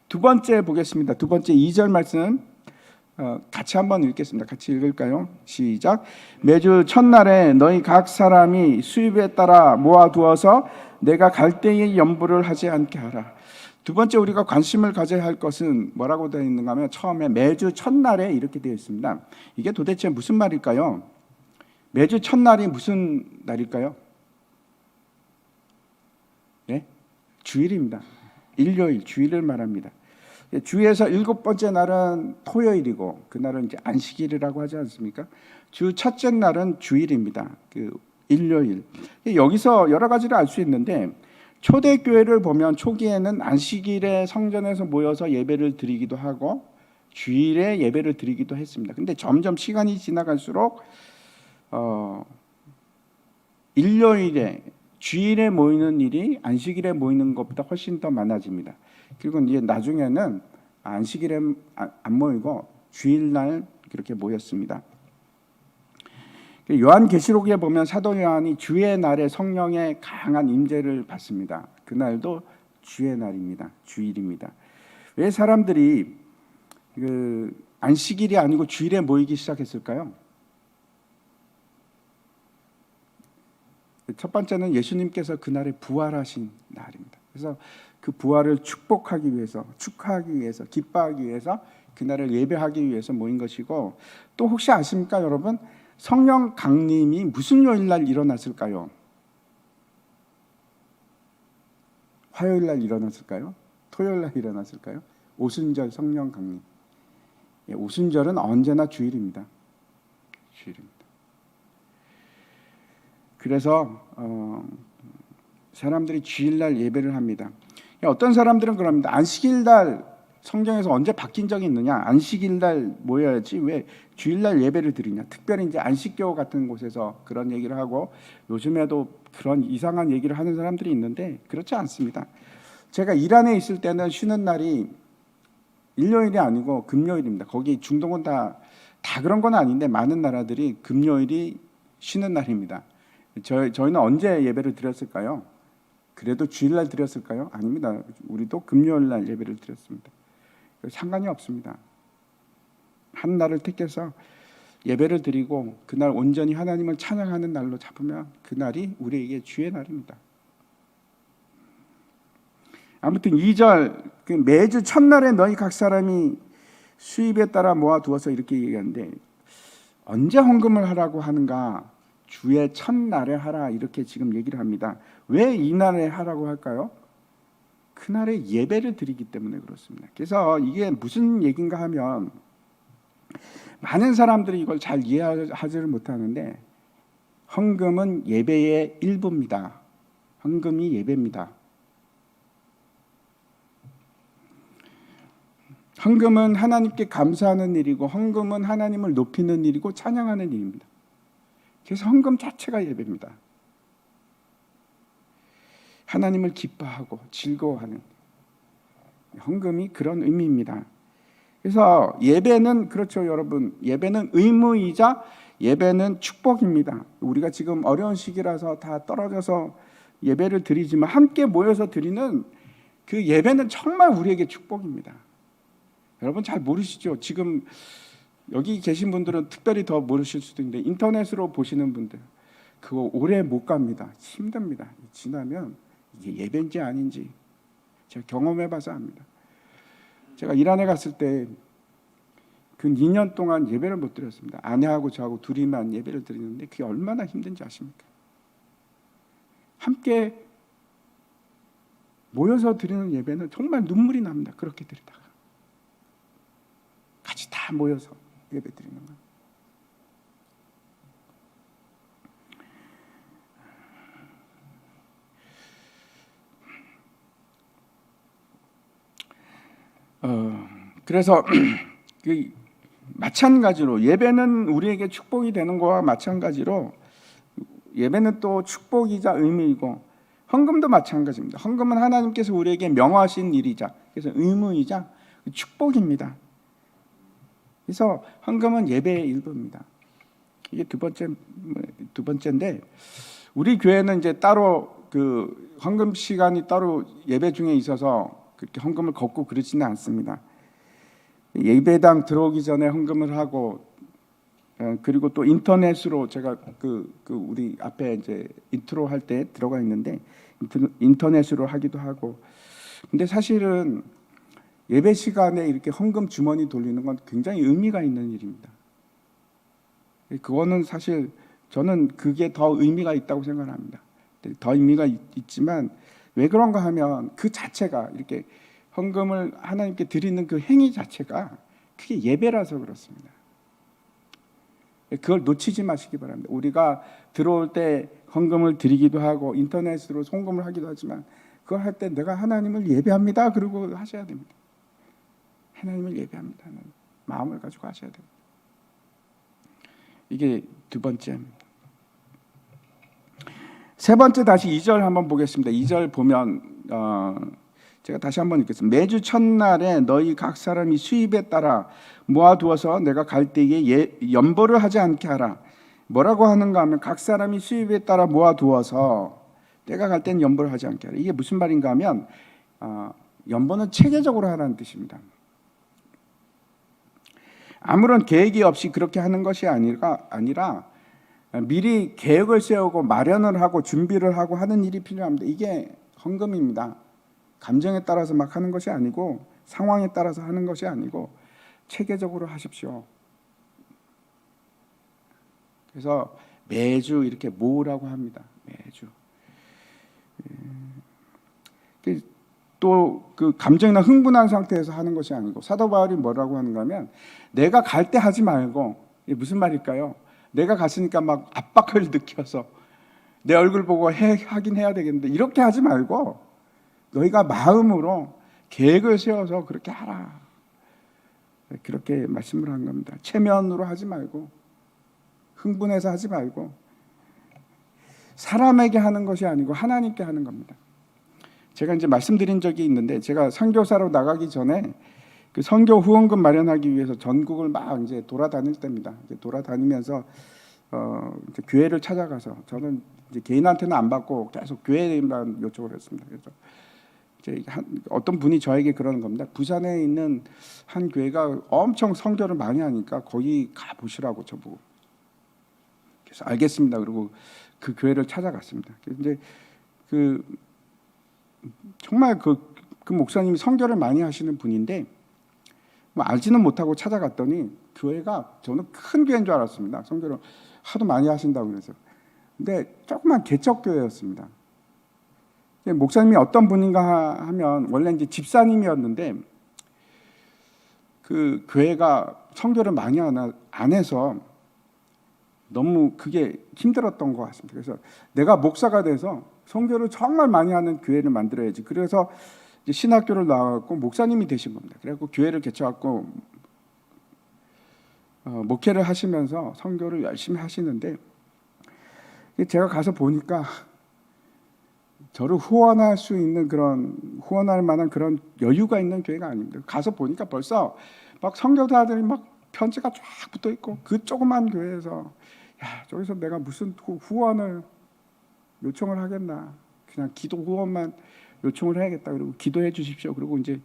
두 번째 보겠습니다. 두 번째 2절 말씀 같이 한번 읽겠습니다. 같이 읽을까요? 시작. 매주 첫날에 너희 각 사람이 수입에 따라 모아두어서 내가 갈 때에 연부를 하지 않게 하라. 두 번째 우리가 관심을 가져야 할 것은 뭐라고 되어 있는가 하면 처음에 매주 첫날에 이렇게 되어 있습니다. 이게 도대체 무슨 말일까요? 매주 첫날이 무슨 날일까요? 네? 주일입니다. 일요일, 주일을 말합니다. 주에서 7번째 날은 토요일이고 그날은 이제 안식일이라고 하지 않습니까? 주 첫째 날은 주일입니다. 그 일요일. 여기서 여러 가지를 알 수 있는데 초대교회를 보면 초기에는 안식일에 성전에서 모여서 예배를 드리기도 하고 주일에 예배를 드리기도 했습니다. 근데 점점 시간이 지나갈수록 일요일에 주일에 모이는 일이 안식일에 모이는 것보다 훨씬 더 많아집니다. 그리고 이제 나중에는 안식일에 안 모이고 주일날 그렇게 모였습니다. 요한계시록에 보면 사도 요한이 주의 날에 성령의 강한 임재를 받습니다. 그날도 주의 날입니다. 주일입니다. 왜 사람들이 그 안식일이 아니고 주일에 모이기 시작했을까요? 첫 번째는 예수님께서 그날에 부활하신 날입니다. 그래서 그 부활을 축복하기 위해서, 축하하기 위해서, 기뻐하기 위해서 그날을 예배하기 위해서 모인 것이고 또 혹시 아십니까 여러분? 성령 강림이 무슨 요일날 일어났을까요? 화요일날 일어났을까요? 토요일날 일어났을까요? 오순절 성령 강림. 오순절은 언제나 주일입니다. 주일입니다. 그래서 사람들이 주일날 예배를 합니다. 어떤 사람들은 그럽니다. 안식일날 성경에서 언제 바뀐 적이 있느냐? 안식일날 모여야지 왜 주일날 예배를 드리냐? 특별히 이제 안식교 같은 곳에서 그런 얘기를 하고 요즘에도 그런 이상한 얘기를 하는 사람들이 있는데 그렇지 않습니다. 제가 이란에 있을 때는 쉬는 날이 일요일이 아니고 금요일입니다. 거기 중동은 다 그런 건 아닌데 많은 나라들이 금요일이 쉬는 날입니다. 저희는 언제 예배를 드렸을까요? 그래도 주일날 드렸을까요? 아닙니다. 우리도 금요일날 예배를 드렸습니다. 상관이 없습니다. 한 날을 택해서 예배를 드리고 그날 온전히 하나님을 찬양하는 날로 잡으면 그날이 우리에게 주의 날입니다. 아무튼 2절 매주 첫날에 너희 각 사람이 수입에 따라 모아두어서 이렇게 얘기하는데 언제 헌금을 하라고 하는가? 주의 첫날에 하라 이렇게 지금 얘기를 합니다. 왜 이 날에 하라고 할까요? 그날에 예배를 드리기 때문에 그렇습니다. 그래서 이게 무슨 얘기인가 하면 많은 사람들이 이걸 잘 이해하지를 못하는데 헌금은 예배의 일부입니다. 헌금이 예배입니다. 헌금은 하나님께 감사하는 일이고 헌금은 하나님을 높이는 일이고 찬양하는 일입니다. 그래서 헌금 자체가 예배입니다. 하나님을 기뻐하고 즐거워하는 헌금이 그런 의미입니다. 그래서 예배는 그렇죠, 여러분. 예배는 의무이자 예배는 축복입니다. 우리가 지금 어려운 시기라서 다 떨어져서 예배를 드리지만 함께 모여서 드리는 그 예배는 정말 우리에게 축복입니다. 여러분 잘 모르시죠? 지금 여기 계신 분들은 특별히 더 모르실 수도 있는데 인터넷으로 보시는 분들 그거 오래 못 갑니다. 힘듭니다. 지나면 이게 예배인지 아닌지 제가 경험해봐서 압니다. 제가 이란에 갔을 때 그 2년 동안 예배를 못 드렸습니다. 아내하고 저하고 둘이만 예배를 드리는데 그게 얼마나 힘든지 아십니까? 함께 모여서 드리는 예배는 정말 눈물이 납니다. 그렇게 드리다가 같이 다 모여서 예배 드리는 거예요. 그래서 마찬가지로 예배는 우리에게 축복이 되는 것과 마찬가지로 예배는 또 축복이자 의무이고 헌금도 마찬가지입니다. 헌금은 하나님께서 우리에게 명하신 일이자 그래서 의무이자 축복입니다. 그래서 헌금은 예배의 일부입니다. 이게 두 번째인데 우리 교회는 이제 따로 그 헌금 시간이 따로 예배 중에 있어서 그렇게 헌금을 걷고 그러지는 않습니다. 예배당 들어오기 전에 헌금을 하고 그리고 또 인터넷으로 제가 그 우리 앞에 이제 인트로 할 때 들어가 있는데 인터넷으로 하기도 하고 근데 사실은 예배 시간에 이렇게 헌금 주머니 돌리는 건 굉장히 의미가 있는 일입니다. 그거는 사실 저는 그게 더 의미가 있다고 생각합니다. 더 의미가 있지만 왜 그런가 하면 그 자체가 이렇게 헌금을 하나님께 드리는 그 행위 자체가 그게 예배라서 그렇습니다. 그걸 놓치지 마시기 바랍니다. 우리가 들어올 때 헌금을 드리기도 하고 인터넷으로 송금을 하기도 하지만 그걸 할 때 내가 하나님을 예배합니다. 그러고 하셔야 됩니다. 하나님을 예배합니다. 하는 마음을 가지고 하셔야 됩니다. 이게 두 번째입니다. 세 번째 다시 2절 한번 보겠습니다. 2절 보면 제가 다시 한번 읽겠습니다. 매주 첫날에 너희 각 사람이 수입에 따라 모아두어서 내가 갈 때에 연보를 하지 않게 하라. 뭐라고 하는가 하면 각 사람이 수입에 따라 모아두어서 내가 갈 때는 연보를 하지 않게 하라. 이게 무슨 말인가 하면 연보는 체계적으로 하라는 뜻입니다. 아무런 계획이 없이 그렇게 하는 것이 아니라 미리 계획을 세우고 마련을 하고 준비를 하고 하는 일이 필요합니다. 이게 헌금입니다. 감정에 따라서 막 하는 것이 아니고 상황에 따라서 하는 것이 아니고 체계적으로 하십시오. 그래서 매주 이렇게 모으라고 합니다. 매주. 또 그 감정이나 흥분한 상태에서 하는 것이 아니고 사도 바울이 뭐라고 하는가 하면 내가 갈 때 하지 말고 이게 무슨 말일까요? 내가 갔으니까 막 압박을 느껴서 내 얼굴 보고 하긴 해야 되겠는데 이렇게 하지 말고 너희가 마음으로 계획을 세워서 그렇게 하라. 그렇게 말씀을 한 겁니다. 체면으로 하지 말고 흥분해서 하지 말고 사람에게 하는 것이 아니고 하나님께 하는 겁니다. 제가 이제 말씀드린 적이 있는데 제가 선교사로 나가기 전에 그 선교 후원금 마련하기 위해서 전국을 막 이제 돌아다닐 때입니다. 이제 돌아다니면서 이제 교회를 찾아가서 저는 이제 개인한테는 안 받고 계속 교회에만 요청을 했습니다. 그래서 어떤 분이 저에게 그러는 겁니다. 부산에 있는 한 교회가 엄청 선교를 많이 하니까 거기 가 보시라고 저보고. 그래서 알겠습니다. 그리고 그 교회를 찾아갔습니다. 근데 정말 그 목사님이 선교를 많이 하시는 분인데 뭐 알지는 못하고 찾아갔더니 교회가 저는 큰 교회인 줄 알았습니다. 선교를 하도 많이 하신다고 그래서. 근데 조그만 개척 교회였습니다. 목사님이 어떤 분인가 하면 원래 이제 집사님이었는데 그 교회가 선교를 많이 안 해서 너무 그게 힘들었던 것 같습니다. 그래서 내가 목사가 돼서 선교를 정말 많이 하는 교회를 만들어야지. 그래서 이제 신학교를 나왔고 목사님이 되신 겁니다. 그래갖고 교회를 개척하고 목회를 하시면서 선교를 열심히 하시는데 제가 가서 보니까 저를 후원할 수 있는 후원할 만한 그런 여유가 있는 교회가 아닙니다. 가서 보니까 벌써 막 선교사들이 막 편지가 쫙 붙어 있고 그 조그만 교회에서 저기서 내가 무슨 후원을 요청을 하겠나. 그냥 기도 후원만 요청을 해야겠다. 그리고 기도해 주십시오. 그리고 이제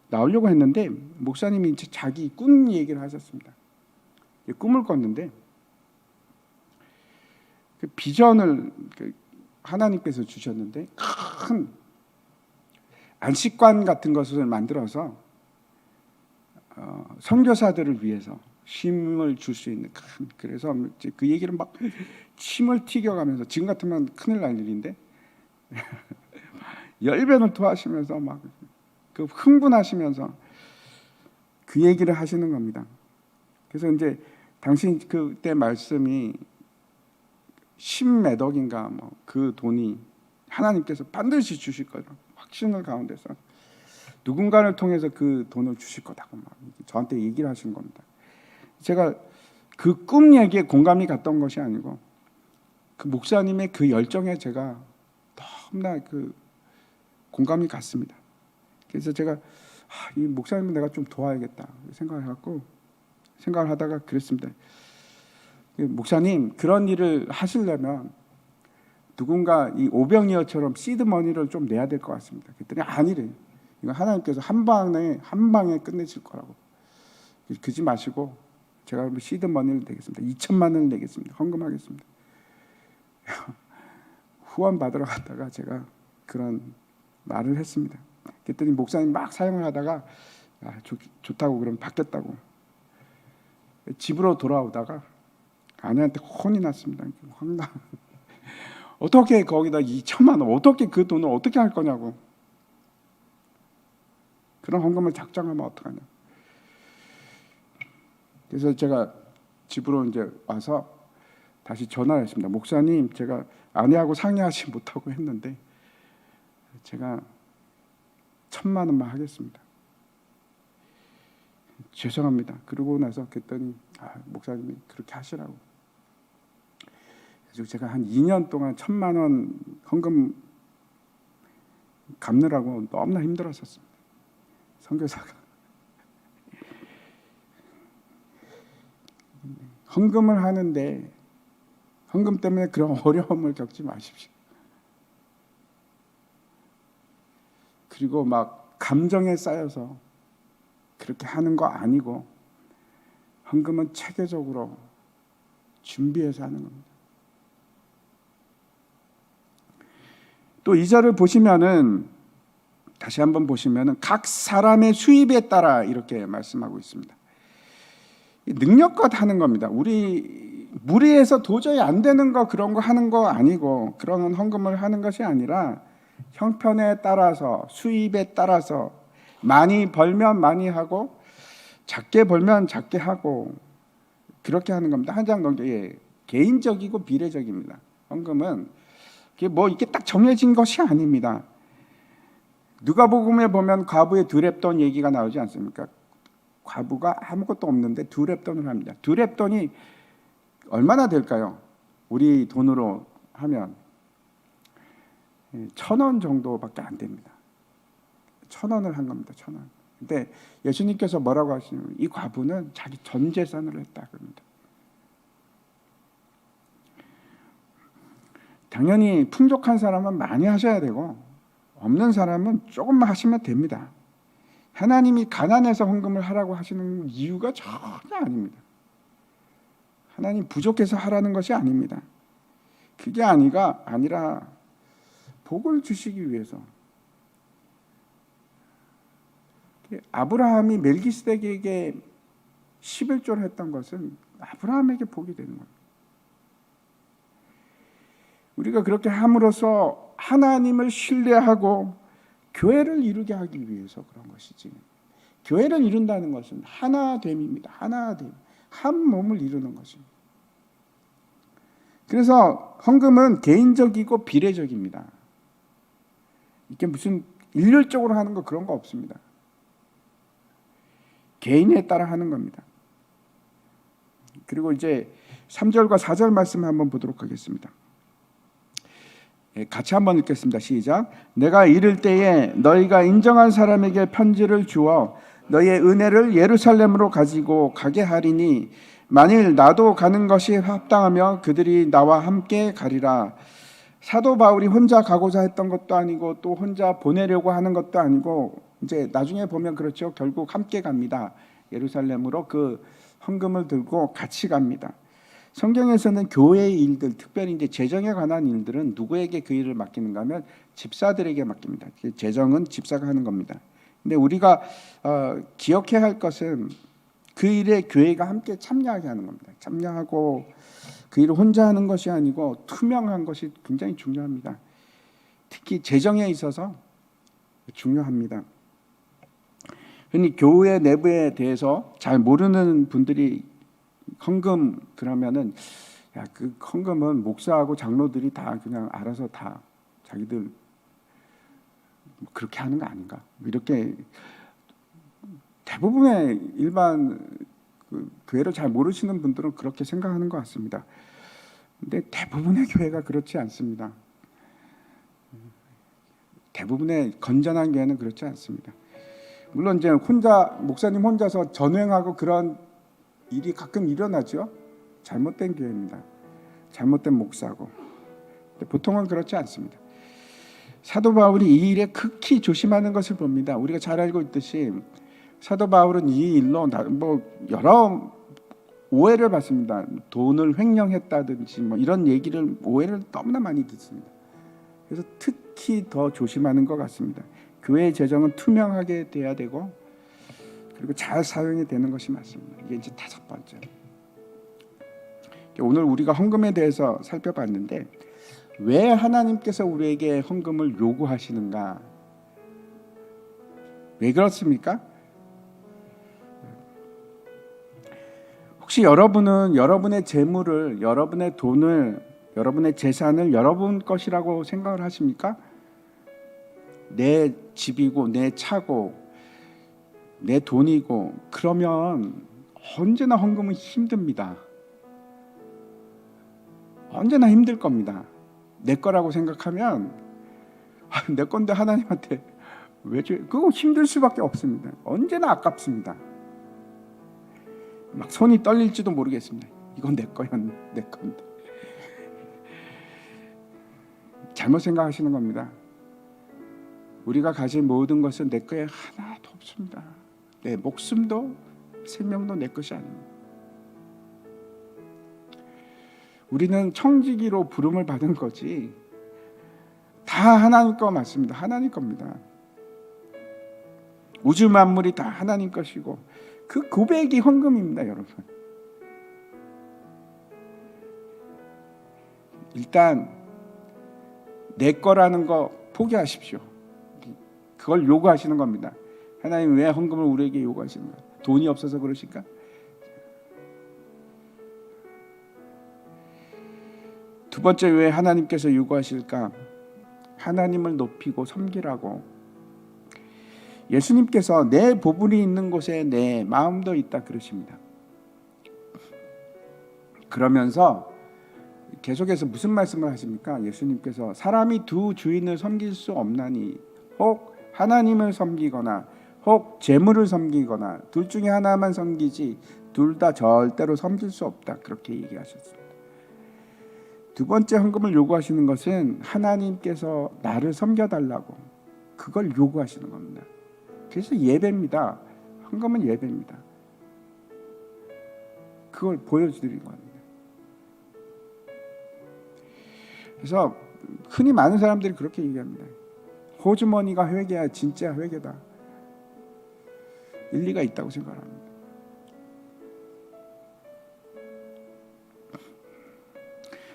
나오려고 했는데 목사님이 이제 자기 꿈 얘기를 하셨습니다. 꿈을 꿨는데 그 비전을 하나님께서 주셨는데 큰 안식관 같은 것을 만들어서 선교사들을 위해서 쉼을 줄 수 있는 큰, 그래서 그 얘기를 막 침을 튀겨가면서 지금 같으면 큰일 날 일인데 열변을 토하시면서 막 그 흥분하시면서 그 얘기를 하시는 겁니다. 그래서 이제 당신 그때 말씀이 10몇 억인가 뭐 그 돈이 하나님께서 반드시 주실 거다 확신을 가운데서 누군가를 통해서 그 돈을 주실 거다고 막 저한테 얘기를 하신 겁니다. 제가 그 꿈 얘기에 공감이 갔던 것이 아니고 그 목사님의 그 열정에 제가 너무나 공감이 갔습니다. 그래서 제가 이 목사님을 내가 좀 도와야겠다 생각을 하다가 그랬습니다. 목사님, 그런 일을 하시려면 누군가 이 오병이어처럼 시드머니를 좀 내야 될 것 같습니다. 그랬더니 아니래. 이거 하나님께서 한 방에 끝내실 거라고. 그러지 마시고 제가 시드머니를 내겠습니다. 2천만 원을 내겠습니다. 헌금하겠습니다. 후원 받으러 갔다가 제가 그런 말을 했습니다. 그랬더니 목사님 막 사용을 하다가 좋다고 그러면 받겠다고. 집으로 돌아오다가 아내한테 혼이 났습니다. 황당. 어떻게 거기다 2천만 원, 어떻게 그 돈을 어떻게 할 거냐고. 그런 헌금을 작정하면 어떡하냐. 그래서 제가 집으로 이제 와서 다시 전화를 했습니다. 목사님, 제가 아내하고 상의하지 못하고 했는데 제가 1,000만 원만 하겠습니다. 죄송합니다. 그러고 나서 그랬더니 목사님이 그렇게 하시라고. 그래서 제가 한 2년 동안 1,000만 원 헌금 갚느라고 너무나 힘들었었습니다. 선교사가 헌금을 하는데 헌금 때문에 그런 어려움을 겪지 마십시오. 그리고 막 감정에 쌓여서 그렇게 하는 거 아니고 헌금은 체계적으로 준비해서 하는 겁니다. 또 2절을 보시면은 다시 한번 보시면은 각 사람의 수입에 따라 이렇게 말씀하고 있습니다. 능력껏 하는 겁니다. 우리 무리해서 도저히 안 되는 거 그런 거 하는 거 아니고 그런 헌금을 하는 것이 아니라 형편에 따라서 수입에 따라서 많이 벌면 많이 하고 작게 벌면 작게 하고 그렇게 하는 겁니다. 한 장 넘게 개인적이고 비례적입니다. 헌금은 뭐 이게 딱 정해진 것이 아닙니다. 누가복음에 보면 과부의 두렙돈 얘기가 나오지 않습니까? 과부가 아무것도 없는데 두렙돈을 합니다. 두렙돈이 얼마나 될까요? 우리 돈으로 하면 1,000원 정도밖에 안 됩니다. 1,000원을 한 겁니다. 1,000원. 근데 예수님께서 뭐라고 하시냐면 이 과부는 자기 전 재산으로 했다 그럽니다. 당연히 풍족한 사람은 많이 하셔야 되고 없는 사람은 조금만 하시면 됩니다. 하나님이 가난해서 헌금을 하라고 하시는 이유가 전혀 아닙니다. 하나님 부족해서 하라는 것이 아닙니다. 그게 아니라 복을 주시기 위해서. 아브라함이 멜기스덱에게 11조를 했던 것은 아브라함에게 복이 되는 겁니다. 우리가 그렇게 함으로써 하나님을 신뢰하고 교회를 이루게 하기 위해서 그런 것이지. 교회를 이룬다는 것은 하나됨입니다. 하나됨. 한 몸을 이루는 것입니다. 그래서 헌금은 개인적이고 비례적입니다. 이게 무슨 일률적으로 하는 거 그런 거 없습니다. 개인에 따라 하는 겁니다. 그리고 이제 3절과 4절 말씀 한번 보도록 하겠습니다. 같이 한번 읽겠습니다. 시작. 내가 이를 때에 너희가 인정한 사람에게 편지를 주어 너희의 은혜를 예루살렘으로 가지고 가게 하리니 만일 나도 가는 것이 합당하며 그들이 나와 함께 가리라. 사도 바울이 혼자 가고자 했던 것도 아니고 또 혼자 보내려고 하는 것도 아니고 이제 나중에 보면 그렇죠. 결국 함께 갑니다. 예루살렘으로 그 헌금을 들고 같이 갑니다. 성경에서는 교회의 일들, 특별히 이제 재정에 관한 일들은 누구에게 그 일을 맡기는가 하면 집사들에게 맡깁니다. 재정은 집사가 하는 겁니다. 근데 우리가 기억해야 할 것은 그 일에 교회가 함께 참여하게 하는 겁니다. 참여하고 그 일을 혼자 하는 것이 아니고 투명한 것이 굉장히 중요합니다. 특히 재정에 있어서 중요합니다. 흔히 교회 내부에 대해서 잘 모르는 분들이 헌금 그러면은 야, 그 헌금은 목사하고 장로들이 다 그냥 알아서 다 자기들 그렇게 하는 거 아닌가? 이렇게 대부분의 일반 그 교회를 잘 모르시는 분들은 그렇게 생각하는 것 같습니다. 근데 대부분의 교회가 그렇지 않습니다. 대부분의 건전한 교회는 그렇지 않습니다. 물론 이제 목사님 혼자서 전횡하고 그런 일이 가끔 일어나죠. 잘못된 교회입니다. 잘못된 목사고. 근데 보통은 그렇지 않습니다. 사도 바울이 이 일에 극히 조심하는 것을 봅니다. 우리가 잘 알고 있듯이 사도 바울은 이 일로 여러 오해를 받습니다. 돈을 횡령했다든지 이런 얘기를 오해를 너무나 많이 듣습니다. 그래서 특히 더 조심하는 것 같습니다. 교회의 재정은 투명하게 돼야 되고 그리고 잘 사용이 되는 것이 맞습니다. 이게 이제 5번째. 오늘 우리가 헌금에 대해서 살펴봤는데 왜 하나님께서 우리에게 헌금을 요구하시는가? 왜 그렇습니까? 혹시 여러분은 여러분의 재물을, 여러분의 돈을, 여러분의 재산을 여러분 것이라고 생각을 하십니까? 내 집이고 내 차고 내 돈이고 그러면 언제나 헌금은 힘듭니다. 언제나 힘들 겁니다. 내 거라고 생각하면 내 건데 하나님한테 왜 줘? 그거 힘들 수밖에 없습니다. 언제나 아깝습니다. 막 손이 떨릴지도 모르겠습니다. 이건 내 거야, 내 건데. 잘못 생각하시는 겁니다. 우리가 가진 모든 것은 내 거에 하나도 없습니다. 내 목숨도 생명도 내 것이 아닙니다. 우리는 청지기로 부름을 받은 거지 다 하나님 거 맞습니다. 하나님 겁니다. 우주 만물이 다 하나님 것이고 그 고백이 헌금입니다, 여러분. 일단 내 거라는 거 포기하십시오. 그걸 요구하시는 겁니다. 하나님 왜 헌금을 우리에게 요구하시는가? 돈이 없어서 그러실까? 두 번째 왜 하나님께서 요구하실까? 하나님을 높이고 섬기라고. 예수님께서 내 보물이 있는 곳에 내 마음도 있다 그러십니다. 그러면서 계속해서 무슨 말씀을 하십니까? 예수님께서 사람이 두 주인을 섬길 수 없나니 혹 하나님을 섬기거나 혹 재물을 섬기거나 둘 중에 하나만 섬기지 둘 다 절대로 섬길 수 없다. 그렇게 얘기하셨습니다. 두 번째 헌금을 요구하시는 것은 하나님께서 나를 섬겨달라고, 그걸 요구하시는 겁니다. 그래서 예배입니다. 헌금은 예배입니다. 그걸 보여드리는 겁니다. 그래서 흔히 많은 사람들이 그렇게 얘기합니다. 호주머니가 회개야 진짜 회개다. 일리가 있다고 생각합니다.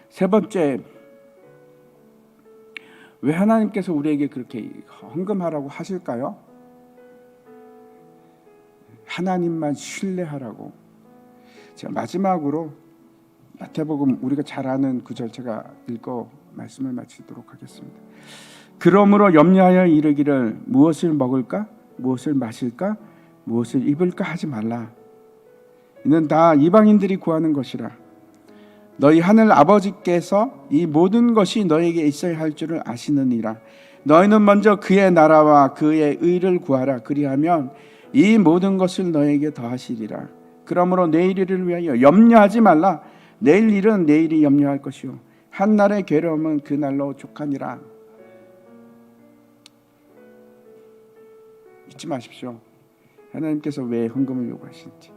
세 번째, 왜 하나님께서 우리에게 그렇게 헌금하라고 하실까요? 하나님만 신뢰하라고. 자, 마지막으로 마태복음 우리가 잘 아는 구절 제가 읽고 말씀을 마치도록 하겠습니다. 그러므로 염려하여 이르기를 무엇을 먹을까? 무엇을 마실까? 무엇을 입을까? 하지 말라. 이는 다 이방인들이 구하는 것이라. 너희 하늘 아버지께서 이 모든 것이 너에게 있어야 할 줄을 아시느니라. 너희는 먼저 그의 나라와 그의 의를 구하라. 그리하면 이 모든 것을 너에게 더하시리라. 그러므로 내일 일을 위하여 염려하지 말라. 내일 일은 내일이 염려할 것이요 한 날의 괴로움은 그 날로 족하니라. 잊지 마십시오. 하나님께서 왜 헌금을 요구하시는지.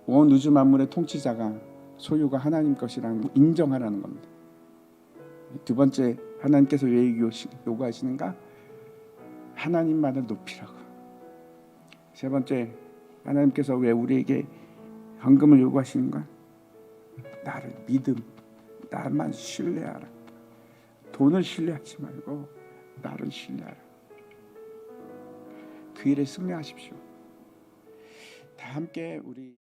온 우주 만물의 통치자가 소유가 하나님 것이라는 걸 인정하라는 겁니다. 두 번째, 하나님께서 왜 요구하시는가? 하나님만을 높이라고. 세 번째, 하나님께서 왜 우리에게 헌금을 요구하시는가? 나를 믿음, 나만 신뢰하라. 돈을 신뢰하지 말고 나를 신뢰하라. 그 일에 승리하십시오. 다 함께 우리